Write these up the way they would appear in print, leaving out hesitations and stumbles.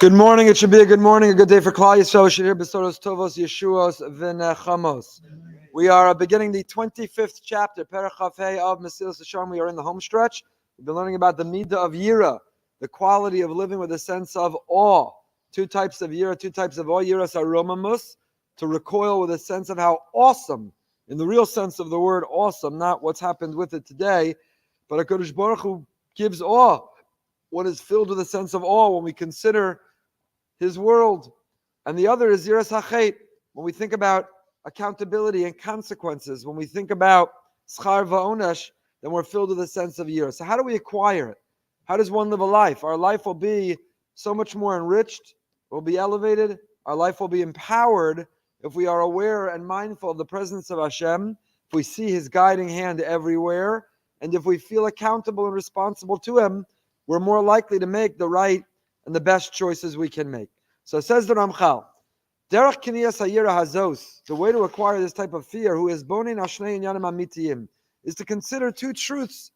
Good morning. It should be a good morning, a good day for Klal Yisrael. We should hear Besoros Tovos Yeshuos V'Nechamos. We are beginning the 25th chapter, Perach Chafei of Mesillas Yesharim. We are in the home stretch. We've been learning about the midah of yira, the quality of living with a sense of awe. Two types of yira, two types of awe. Yiras aromamus, to recoil with a sense of how awesome, in the real sense of the word awesome, not what's happened with it today, but HaKadosh Baruch Hu gives awe. What is filled with a sense of awe when we consider His world. And the other is Yiras HaChet, when we think about accountability and consequences, when we think about Schar Va'onesh, then we're filled with a sense of Yira. So how do we acquire it? How does one live a life? Our life will be so much more enriched, will be elevated, our life will be empowered if we are aware and mindful of the presence of Hashem, if we see His guiding hand everywhere, and if we feel accountable and responsible to Him, we're more likely to make the right and the best choices we can make. So it says the Ramchal, Derech Kiniyas Hayira Hazos, the way to acquire this type of fear, who is Bonin Ashnei Inyanim Amitiyim, is to consider two truths.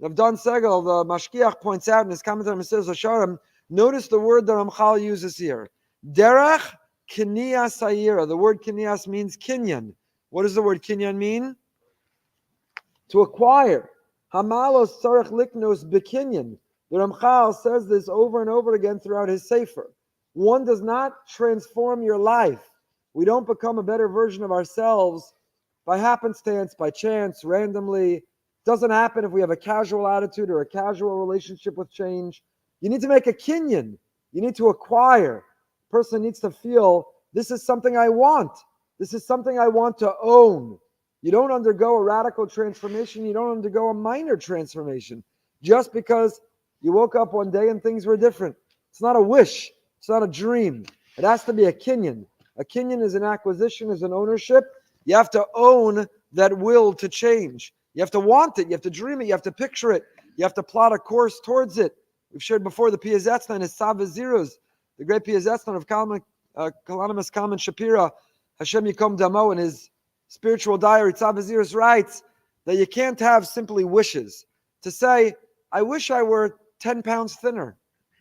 Avdan Segel, the Mashkiach, points out in his commentary on Mesillas Yesharim, notice the word that Ramchal uses here. Derech Kiniyas Hayira. The word Kiniyas means Kinyan. What does the word Kinyan mean? To acquire. Hamalos Tzarech Liknos Bekinyan. The Ramchal says this over and over again throughout his Sefer. One does not transform your life. We don't become a better version of ourselves by happenstance, by chance, randomly. It doesn't happen if we have a casual attitude or a casual relationship with change. You need to make a kinyan. You need to acquire. A person needs to feel, this is something I want. This is something I want to own. You don't undergo a radical transformation. You don't undergo a minor transformation just because you woke up one day and things were different. It's not a wish. It's not a dream. It has to be a kinyan. A kinyan is an acquisition, is an ownership. You have to own that will to change. You have to want it. You have to dream it. You have to picture it. You have to plot a course towards it. We've shared before the Piazetznan is Savaziros, the great Piazetznan of Kalanimus Kalman Shapira, Hashem Yikom Damo, in his spiritual diary, Savaziros writes that you can't have simply wishes. To say, I wish I were 10 pounds thinner.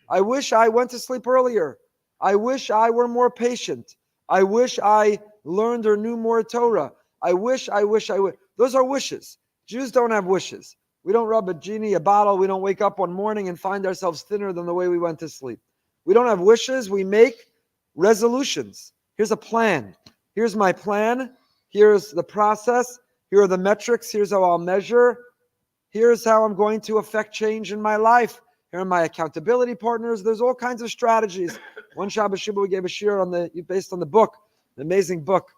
I wish I went to sleep earlier. I wish I were more patient. I wish I learned or knew more Torah. I wish. Those are wishes. Jews don't have wishes. We don't rub a genie, a bottle. We don't wake up one morning and find ourselves thinner than the way we went to sleep. We don't have wishes. We make resolutions. Here's a plan. Here's my plan. Here's the process. Here are the metrics. Here's how I'll measure. Here's how I'm going to affect change in my life. Here are my accountability partners. There's all kinds of strategies. One Shabbos Shiva we gave a shir based on the book, an amazing book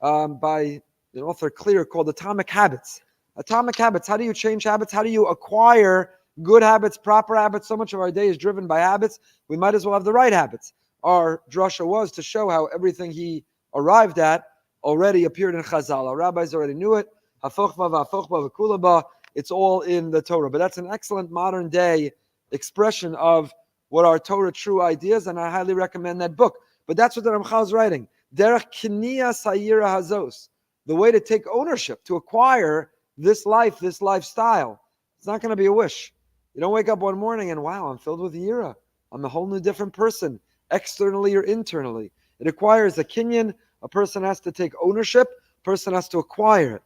by an author Clear called Atomic Habits. Atomic Habits. How do you change habits? How do you acquire good habits, proper habits? So much of our day is driven by habits. We might as well have the right habits. Our drasha was to show how everything he arrived at already appeared in Chazal. Our rabbis already knew it. Hafochva v'afochva v'kulaba. It's all in the Torah. But that's an excellent modern day expression of what are Torah true ideas, and I highly recommend that book. But that's what the Ramchal is writing. Derech Kiniyas Hayira Hazos. The way to take ownership, to acquire this life, this lifestyle. It's not going to be a wish. You don't wake up one morning and, wow, I'm filled with Yira. I'm a whole new different person, externally or internally. It acquires a kinyan. A person has to take ownership. A person has to acquire it.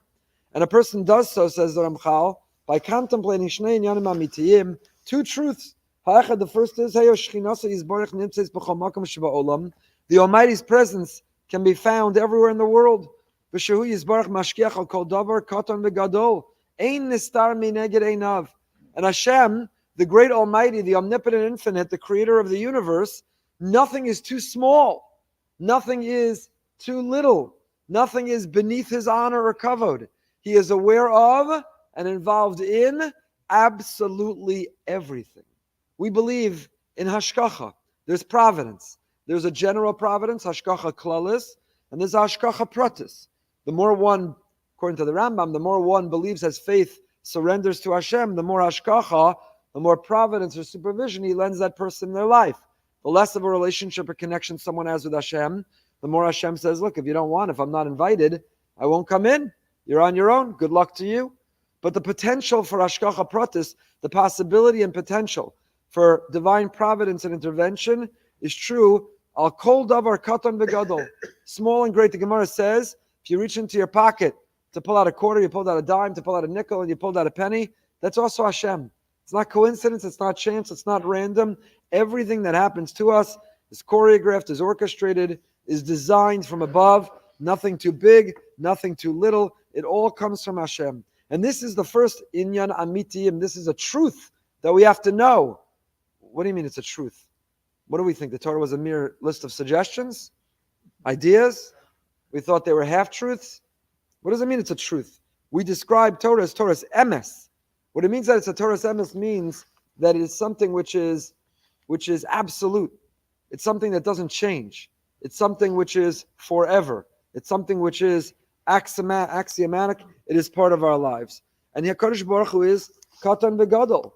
And a person does so, says the Ramchal, by contemplating Shnei Inyanim Amitiyim, two truths. The first is the Almighty's presence can be found everywhere in the world. And Hashem, the great Almighty, the omnipotent infinite, the creator of the universe, nothing is too small. Nothing is too little. Nothing is beneath His honor or kavod. He is aware of and involved in absolutely everything. We believe in hashkacha. There's providence. There's a general providence, hashkacha klalis, and there's hashkacha pratis. The more one, according to the Rambam, the more one believes, has faith, surrenders to Hashem, the more hashkacha, the more providence or supervision He lends that person in their life. The less of a relationship or connection someone has with Hashem, the more Hashem says, look, if you don't want, if I'm not invited, I won't come in. You're on your own. Good luck to you. But the potential for hashkacha pratis, the possibility and potential for divine providence and intervention is true. Al kol davar katan v'gadol, small and great. The Gemara says, if you reach into your pocket to pull out a quarter, you pulled out a dime, to pull out a nickel, and you pulled out a penny, that's also Hashem. It's not coincidence, it's not chance, it's not random. Everything that happens to us is choreographed, is orchestrated, is designed from above. Nothing too big, nothing too little. It all comes from Hashem. And this is the first Kinyan Amiti, and this is a truth that we have to know. What do you mean it's a truth? What do we think? The Torah was a mere list of suggestions? Ideas? We thought they were half-truths? What does it mean it's a truth? We describe Torah as Torah's emes. What it means that it's a Torah's emes means that it is something which is absolute. It's something that doesn't change. It's something which is forever. It's something which is axiomatic. It is part of our lives. And HaKadosh Baruch Hu is Katan V'Gadol.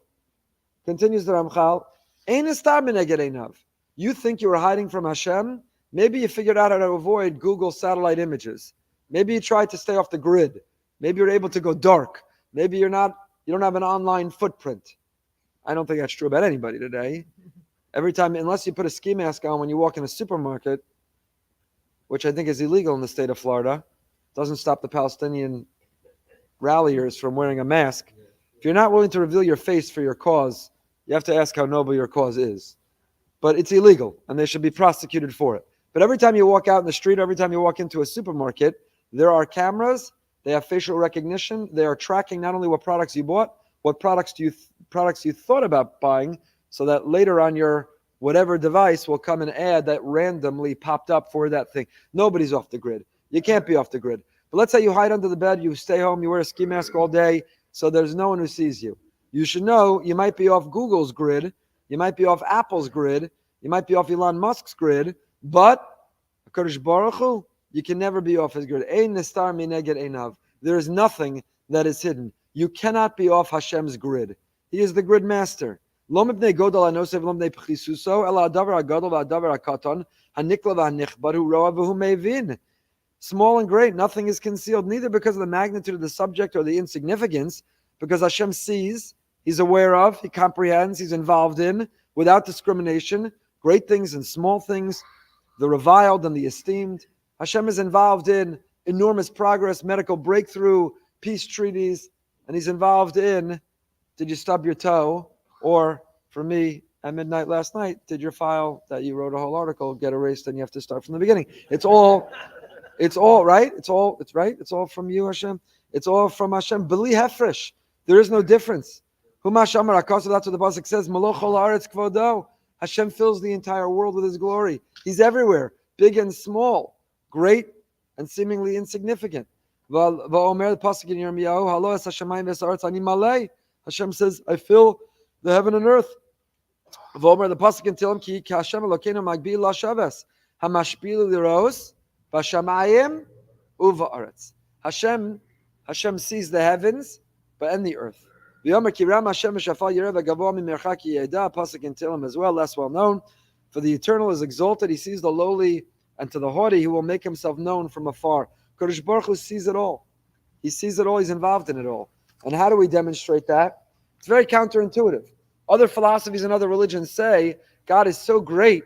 Continues the Ramchal, Ein estar mineged einav. You think you were hiding from Hashem? Maybe you figured out how to avoid Google satellite images. Maybe you tried to stay off the grid. Maybe you're able to go dark. Maybe you don't have an online footprint. I don't think that's true about anybody today. Every time, unless you put a ski mask on when you walk in a supermarket, which I think is illegal in the state of Florida, doesn't stop the Palestinian ralliers from wearing a mask. If you're not willing to reveal your face for your cause, you have to ask how noble your cause is. But it's illegal, and they should be prosecuted for it. But every time you walk out in the street, every time you walk into a supermarket, there are cameras, they have facial recognition, they are tracking not only what products you bought, what products you thought about buying, so that later on your whatever device will come and add that randomly popped up for that thing. Nobody's off the grid. You can't be off the grid. But let's say you hide under the bed, you stay home, you wear a ski mask all day, so there's no one who sees you. You should know you might be off Google's grid, you might be off Apple's grid, you might be off Elon Musk's grid, but HaKadosh Baruch Hu, you can never be off his grid. Ein nestar mineged einav. There is nothing that is hidden. You cannot be off Hashem's grid. He is the grid master. Lo mipnei godol hanosev lo mipnei pchisuso, ela hadavar hagadol v'hadavar hakaton, hanikla v'hanichbad hu roa v'hu mevin. Small and great, nothing is concealed, neither because of the magnitude of the subject or the insignificance, because Hashem sees, He's aware of, He comprehends, He's involved in, without discrimination, great things and small things, the reviled and the esteemed. Hashem is involved in enormous progress, medical breakthrough, peace treaties, and He's involved in, did you stub your toe? Or, for me, at midnight last night, did your file that you wrote a whole article get erased and you have to start from the beginning? It's all right. It's all from you, Hashem. It's all from Hashem. B'li hefresh. There is no difference. That's what the pasuk says. Maloch ol haaretz kvodo. Hashem fills the entire world with His glory. He's everywhere, big and small, great and seemingly insignificant. Va'omer the pasuk in Yirmiyahu, halo es hashamayim v'sa'aretz ani malei. Hashem says, I fill the heaven and earth. Va'omer the pasuk in Tehillim, ki Hashem Elokeinu magbil lashaves hamashpil liros v'shamayim uva'aretz. Hashem sees the heavens, but and the earth. V'yomer ki ram Hashem v'shafal yireh v'gavoa mimerchak yeda. Pasuk in Tehillim as well, less well known. For the eternal is exalted; He sees the lowly, and to the haughty He will make Himself known from afar. Kadosh Baruch Hu sees it all. He sees it all. He's involved in it all. And how do we demonstrate that? It's very counterintuitive. Other philosophies and other religions say God is so great,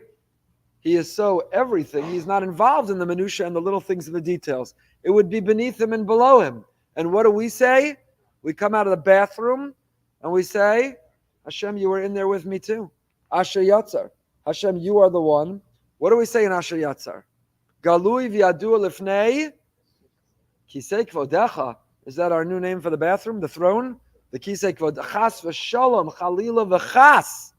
He is so everything, He's not involved in the minutiae and the little things and the details. It would be beneath Him and below Him. And what do we say? We come out of the bathroom and we say, Hashem, you were in there with me too. Asher Yatzar. Hashem, you are the one. What do we say in Asher Yatzar? Galui v'yadua lifnei kisei kvodecha. Is that our new name for the bathroom, the throne? The kisei kvodecha. Chas v'shalom, chalila v'chas.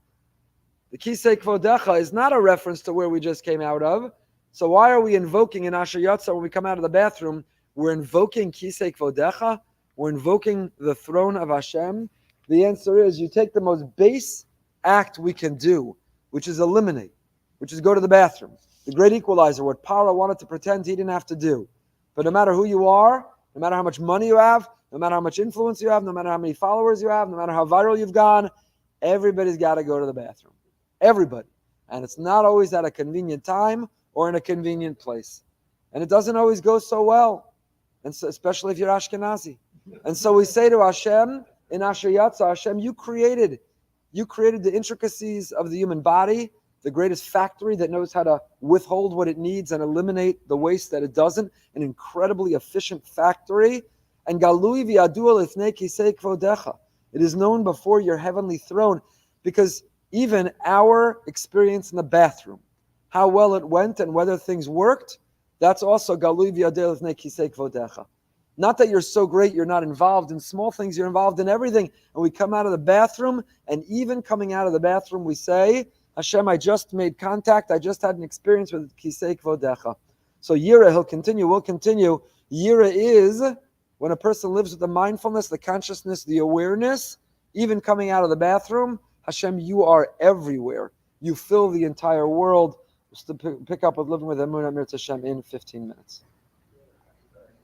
The kisei kvodecha is not a reference to where we just came out of. So why are we invoking in Asher Yatzar when we come out of the bathroom? We're invoking kisei kvodecha. We're invoking the throne of Hashem. The answer is you take the most base act we can do, which is eliminate, which is go to the bathroom. The great equalizer, what Paro wanted to pretend he didn't have to do. But no matter who you are, no matter how much money you have, no matter how much influence you have, no matter how many followers you have, no matter how viral you've gone, everybody's got to go to the bathroom. Everybody. And it's not always at a convenient time or in a convenient place. And it doesn't always go so well, and so, especially if you're Ashkenazi. And so we say to Hashem, in Asher Yatzah, Hashem, you created You created the intricacies of the human body, the greatest factory that knows how to withhold what it needs and eliminate the waste that it doesn't, an incredibly efficient factory. And galui v'yadua lifnei kisei kvodecha. It is known before your heavenly throne, because even our experience in the bathroom, how well it went and whether things worked, that's also galui v'yadua lifnei kisei kvodecha. Not that you're so great, you're not involved in small things, you're involved in everything. And we come out of the bathroom, and even coming out of the bathroom, we say, Hashem, I just made contact, I just had an experience with Kisei Kvodecha. So Yira, we'll continue. Yira is when a person lives with the mindfulness, the consciousness, the awareness, even coming out of the bathroom, Hashem, you are everywhere. You fill the entire world. Just to pick up with living with Emunah Mirz Hashem in 15 minutes.